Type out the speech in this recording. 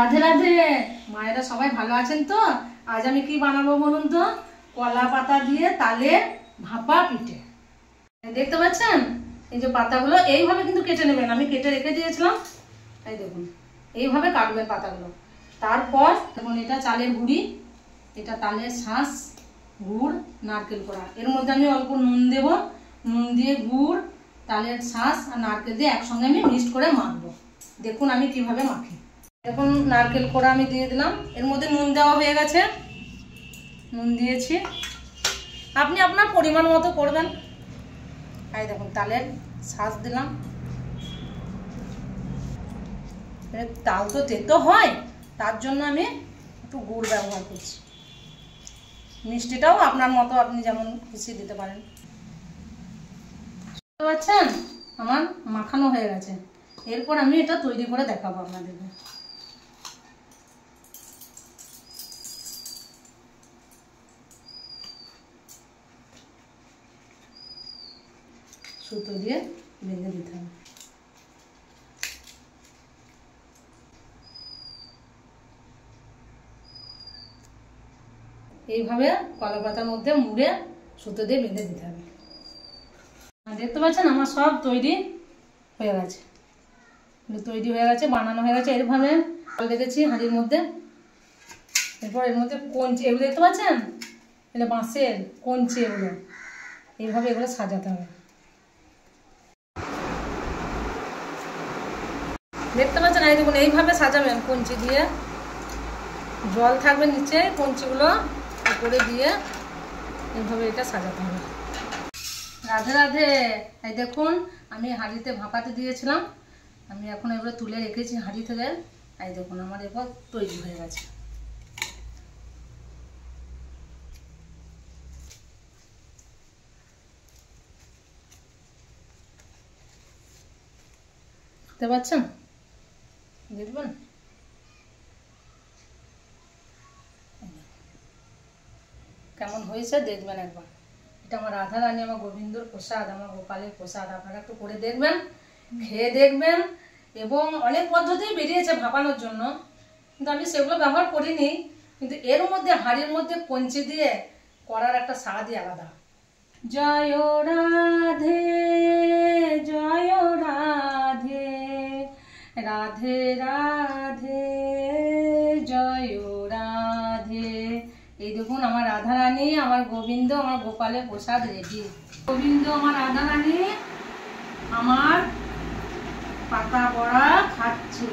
রাধে রাধে, মায়েরা সবাই ভালো আছেন তো? আজ আমি কি বানাবো বলুন তো? কলা পাতা দিয়ে তালের ভাপা পিঠে। দেখতে পাচ্ছেন এই যে পাতাগুলো এইভাবে কিন্তু কেটে নেবেন, আমি কেটে রেখে দিয়েছিলাম। এই দেখুন এইভাবে কাটবেন পাতাগুলো। তারপর দেখুন এটা চালের গুঁড়ি, এটা তালের শাঁস, গুড়, নারকেল কোড়া। এর মধ্যে আমি অল্প নুন দেব, নুন দিয়ে গুড়, তালের শাঁস আর নারকেল দিয়ে একসঙ্গে আমি মিক্সড করে মাখবো। দেখুন আমি কিভাবে মাখি। এখন নারকেল কোড়া আমি দিয়ে দিলাম, এর মধ্যে নুন দেওয়া হয়ে গেছে, নুন দিয়েছি, আপনি আপনার পরিমাণ মতো করবেন। এই দেখুন তালের শাঁস দিলাম, তাল তো তেতো হয় তার জন্য আমি একটু গুড় ব্যবহার করছি। মিষ্টিটাও আপনার মতো আপনি যেমন খুশি দিতে পারেন। বুঝতে পারছেন আমার মাখানো হয়ে গেছে। এরপর আমি এটা তৈরি করে দেখাবো আপনাদেরকে। সুতো দিয়ে বেঁধে দিতে হবে। এইভাবে কলা পাতার মধ্যে মুড়ে সুতো দিয়ে বেঁধে দিতে হবে। দেখতে পাচ্ছেন আমার সব তৈরি হয়ে গেছে, বানানো হয়ে গেছে। এইভাবে রেখেছি হাঁড়ির মধ্যে। এরপর এর মধ্যে কঞ্চি, এগুলো দেখতে পাচ্ছেন এটা বাঁশের কঞ্চি, এগুলো এইভাবে এগুলো সাজাতে হবে। দেখতে পাচ্ছেন এই দেখুন এইভাবে সাজাবেন কঞ্চি দিয়ে, জল থাকবে নিচে, কঞ্চিগুলো উপরে দিয়ে এইভাবে এটা সাজাতে হবে। রাধে রাধে, এই দেখুন আমি হাঁড়িতে ভাপাতে দিয়েছিলাম, আমি এখন এগুলো তুলে রেখেছি হাঁড়ি থেকে। এই দেখুন আমার এবার তৈরি হয়ে গেছে। দেখতে পাচ্ছেন, দেখবেন কেমন হয়েছে দেখবেন একবার। এটা আমার রাধা রানী, আমার গোবিন্দর প্রসাদ, আমার গোপালের প্রসাদ। আপনারা একটু করে দেখবেন, খেয়ে দেখবেন। এবং অনেক পদ্ধতি বেরিয়েছে ভাপানোর জন্য, কিন্তু আমি সেগুলো ব্যবহার করিনি। কিন্তু এর মধ্যে হাঁড়ির মধ্যে কঞ্চি দিয়ে করার একটা স্বাদই আলাদা। জয় রাধে, জয় রাধে, রাধে রাধে, জয় রাধে। এই দেখুন আমার রাধা রানী, আমার গোবিন্দ, আমার গোপালের প্রসাদ রেডি। গোবিন্দ আমার রাধা রানী আমার পাতা বড়া খাচ্ছে।